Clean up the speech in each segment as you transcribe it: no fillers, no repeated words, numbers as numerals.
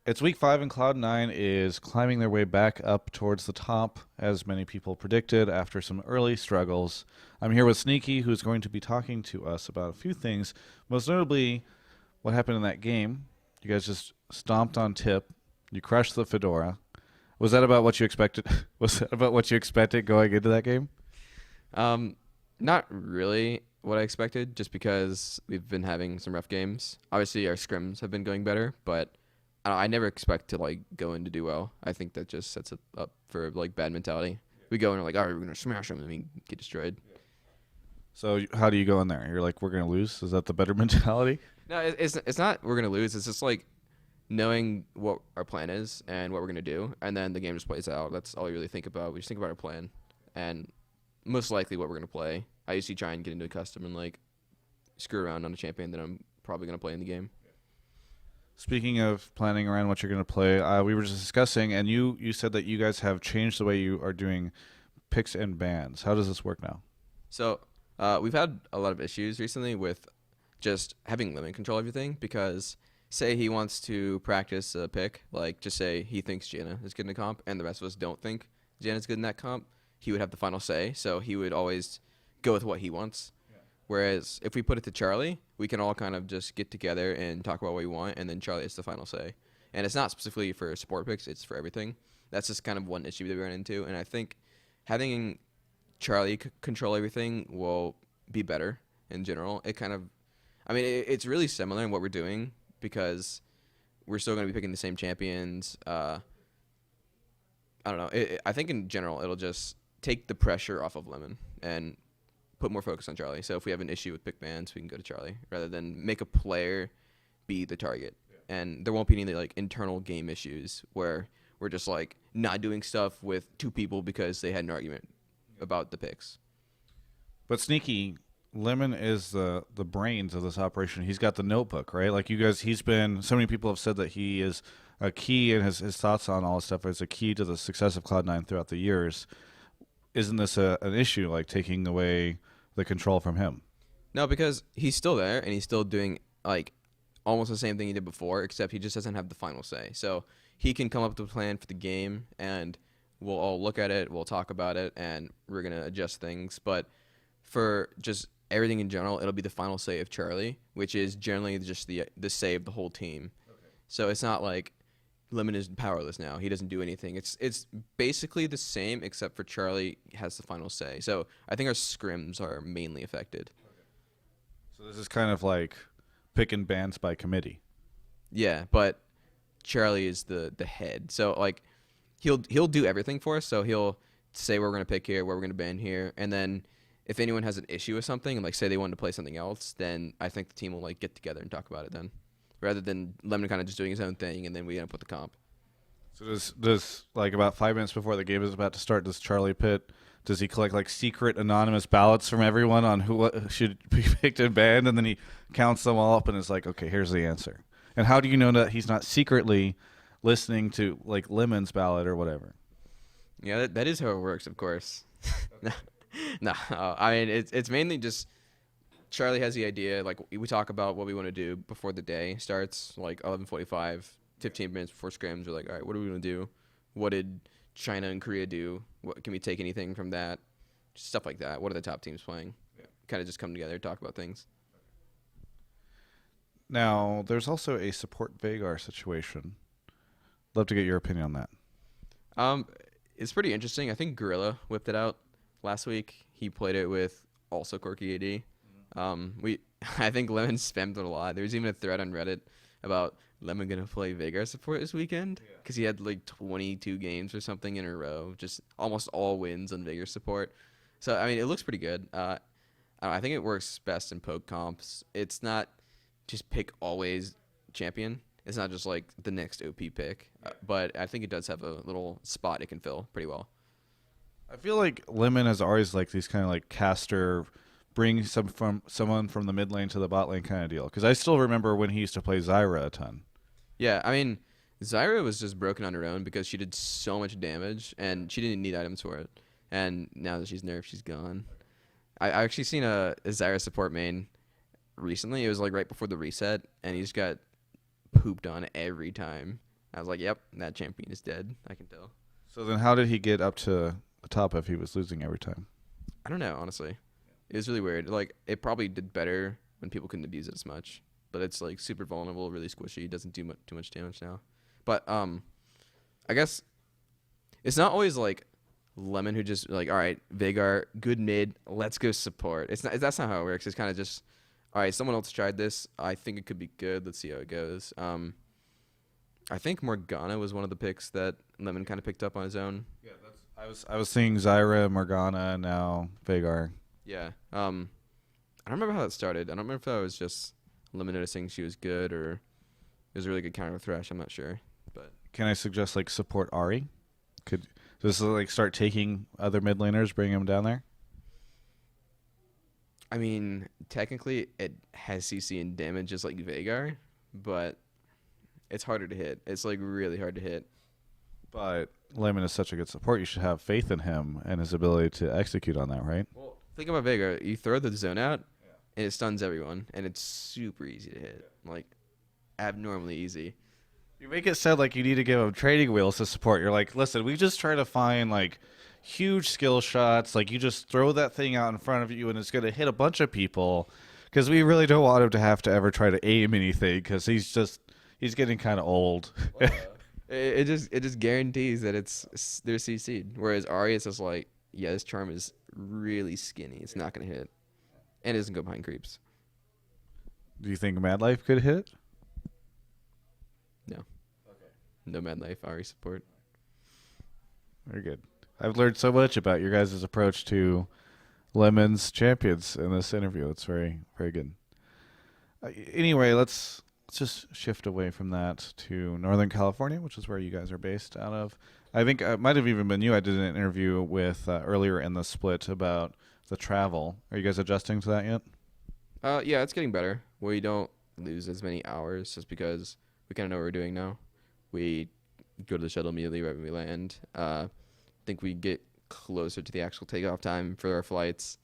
It's week 5, and Cloud9 is climbing their way back up towards the top, as many people predicted after some early struggles. I'm here with Sneaky, who's going to be talking to us about a few things, most notably what happened in that game. You guys just stomped on tip. You crushed the Fedora. Was that about what you expected? Was that about what you expected going into that game? Um, Not really what I expected, just because we've been having some rough games. Obviously, our scrims have been going better, but I never expect to go in to do well. I think that just sets it up for bad mentality. We go in and we're like, all right, we're gonna smash them, and we get destroyed. So how do you go in there? You're like, we're going to lose? Is that the better mentality? No, it's not we're gonna lose. It's just knowing what our plan is and what we're gonna do, and then the game just plays out. That's all we really think about. We just think about our plan and most likely what we're gonna play. I usually try and get into a custom and screw around on a champion that I'm probably gonna play in the game. Speaking of planning around what you're going to play, we were just discussing, and you said that you guys have changed the way you are doing picks and bans. How does this work now? So we've had a lot of issues recently with just having limit control everything, because say he wants to practice a pick, just say he thinks Janna is good in a comp and the rest of us don't think Janna's good in that comp, he would have the final say. So he would always go with what he wants. Whereas if we put it to Charlie, we can all kind of just get together and talk about what we want, and then Charlie has the final say. And it's not specifically for support picks, it's for everything. That's just kind of one issue that we run into, and I think having Charlie control everything will be better in general. It's really similar in what we're doing, because we're still going to be picking the same champions. I don't know. I think in general it'll just take the pressure off of Lemon and put more focus on Charlie. So if we have an issue with pick bans, we can go to Charlie rather than make a player be the target. Yeah. And there won't be any internal game issues where we're just not doing stuff with two people because they had an argument about the picks. But Sneaky, Lemon is the brains of this operation. He's got the notebook, right? Like you guys, he's been, so many people have said that he is a key, and his thoughts on all this stuff is a key to the success of Cloud9 throughout the years. Isn't this an issue, taking away the control from him? No, because he's still there and he's still doing almost the same thing he did before, except he just doesn't have the final say. So he can come up with a plan for the game, and we'll all look at it, we'll talk about it, and we're gonna adjust things. But for just everything in general, it'll be the final say of Charlie, which is generally just the say of the whole team. Okay. So it's not like Lemon is powerless now. He doesn't do anything. It's basically the same, except for Charlie has the final say. So I think our scrims are mainly affected. So this is kind of like picking bans by committee. Yeah, but Charlie is the head. So he'll do everything for us. So he'll say where we're gonna pick here, where we're gonna ban here, and then if anyone has an issue with something, and say they wanted to play something else, then I think the team will get together and talk about it then, rather than Lemon kind of just doing his own thing and then we end up with the comp. So does about 5 minutes before the game is about to start, does Charlie Pitt, does he collect secret anonymous ballots from everyone on who should be picked and banned, and then he counts them all up and is like, okay, here's the answer? And how do you know that he's not secretly listening to Lemon's ballot or whatever? Yeah, that is how it works, of course. No, I mean it's mainly just Charlie has the idea. We talk about what we want to do before the day starts, 11:45, 15 minutes before scrims. We're like, all right, what are we going to do? What did China and Korea do? What can we take anything from that? Just stuff like that. What are the top teams playing? Yeah. Kind of just come together, talk about things. Now, there's also a support Veigar situation. Love to get your opinion on that. It's pretty interesting. I think Gorilla whipped it out last week. He played it with also Corky AD. I think Lemon spammed it a lot. There was even a thread on Reddit about Lemon gonna play Veigar support this weekend because he had 22 games or something in a row, just almost all wins on Veigar support. So I mean, it looks pretty good. I think it works best in poke comps. It's not just pick always champion. It's not just the next OP pick, but I think it does have a little spot it can fill pretty well. I feel like Lemon is always these kind of caster, bring someone from the mid lane to the bot lane kind of deal. Because I still remember when he used to play Zyra a ton. Yeah, I mean, Zyra was just broken on her own because she did so much damage and she didn't need items for it. And now that she's nerfed, she's gone. I actually seen a Zyra support main recently. It was right before the reset, and he just got pooped on every time. I was like, yep, that champion is dead. I can tell. So then, how did he get up to the top if he was losing every time? I don't know, honestly. It was really weird. Like, it probably did better when people couldn't abuse it as much. But it's like super vulnerable, really squishy. Doesn't do too much damage now. But I guess it's not always like Lemon who just like, all right, Veigar, good mid, let's go support. It's not. That's not how it works. It's kind of just, all right, someone else tried this. I think it could be good. Let's see how it goes. I think Morgana was one of the picks that Lemon kind of picked up on his own. Yeah, I was seeing Zyra, Morgana, now Veigar. Yeah. I don't remember how that started. I don't remember if that was just Lemon noticing she was good or it was a really good counter with Thresh. I'm not sure. But Can I suggest like support Ari? Could just like start taking other mid laners, bring them down there? I mean, technically it has CC and damage just like Veigar, but it's harder to hit. It's like really hard to hit. But Lemon is such a good support. You should have faith in him and his ability to execute on that, right? Well, think about Veigar. You throw the zone out, and it stuns everyone, and it's super easy to hit. Like, abnormally easy. You make it sound like you need to give him training wheels to support. You're like, listen, we just try to find like huge skill shots. Like you just throw that thing out in front of you, and it's going to hit a bunch of people. Because we really don't want him to have to ever try to aim anything. Because he's getting kind of old. It just guarantees that they're CC'd. Whereas Ari is just like, yeah, this charm is really skinny. It's not gonna hit, and it doesn't go behind creeps. Do you think Mad Life could hit? No. Okay. No Mad Life Ari support. Very good. I've learned so much about your guys' approach to Lemon's champions in this interview. It's very, very good. Anyway, let's just shift away from that to Northern California, which is where you guys are based out of. I think it might have even been you. I did an interview with earlier in the split about the travel. Are you guys adjusting to that yet? Yeah, it's getting better. We don't lose as many hours just because we kind of know what we're doing now. We go to the shuttle immediately right when we land. I think we get closer to the actual takeoff time for our flights.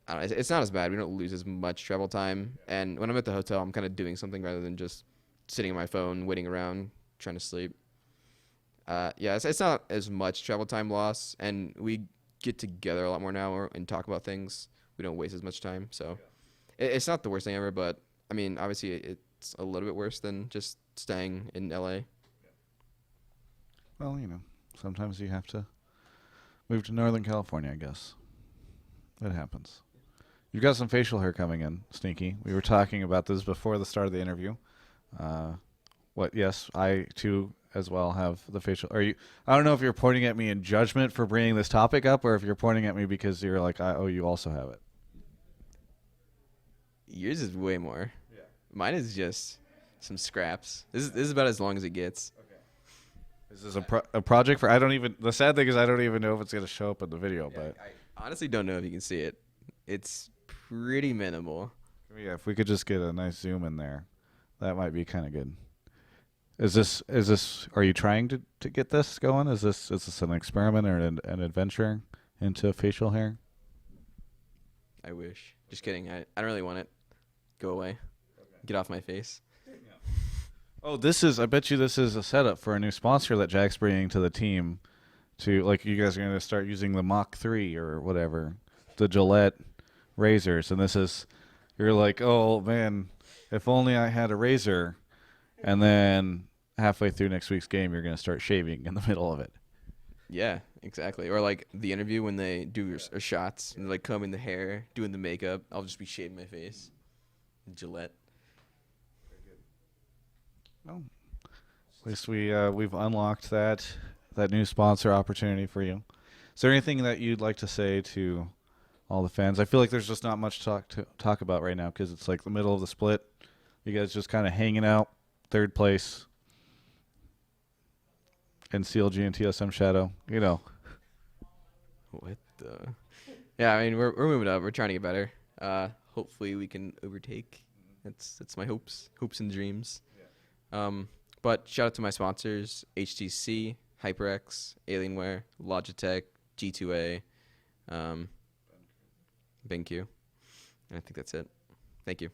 I don't know, it's not as bad. We don't lose as much travel time. And when I'm at the hotel, I'm kind of doing something rather than just sitting on my phone, waiting around, trying to sleep. Yeah, it's not as much travel time loss. And we get together a lot more now and talk about things. We don't waste as much time. So it's not the worst thing ever. But, I mean, obviously it's a little bit worse than just staying in L.A. Well, sometimes you have to move to Northern California, I guess. It happens. You've got some facial hair coming in, Sneaky. We were talking about this before the start of the interview. Yes, I too as well have the facial. I don't know if you're pointing at me in judgment for bringing this topic up, or if you're pointing at me because you're like, you also have it. Yours is way more. Yeah. Mine is just some scraps. This is about as long as it gets. Okay. This is a project for. I don't even. The sad thing is I don't even know if it's gonna show up in the video, but I honestly don't know if you can see it. It's pretty minimal. Yeah, if we could just get a nice zoom in there, that might be kind of good. Is this? Are you trying to get this going? Is this an experiment or an adventure into facial hair? I wish. Just kidding. I don't really want it. Go away. Okay. Get off my face. Oh, I bet you this is a setup for a new sponsor that Jack's bringing to the team. To like, you guys are going to start using the Mach 3 or whatever, the Gillette razors, and you're like, oh man, if only I had a razor. And then halfway through next week's game, you're going to start shaving in the middle of it. Yeah, exactly. Or like the interview when they do your shots and like combing the hair, doing the makeup. I'll just be shaving my face. Gillette. Well, at least we've unlocked that new sponsor opportunity for you. Is there anything that you'd like to say to all the fans? I feel like there's just not much to talk about right now because it's like the middle of the split. You guys just kind of hanging out, third place, in CLG and TSM Shadow. What the? Yeah, I mean we're moving up. We're trying to get better. Hopefully we can overtake. That's my hopes and dreams. Yeah. But shout out to my sponsors: HTC, HyperX, Alienware, Logitech, G2A, BenQ. And I think that's it. Thank you.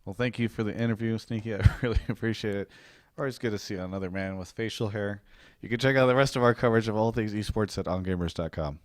Well, thank you for the interview, Sneaky. I really appreciate it. Always good to see another man with facial hair. You can check out the rest of our coverage of all things esports at ongamers.com.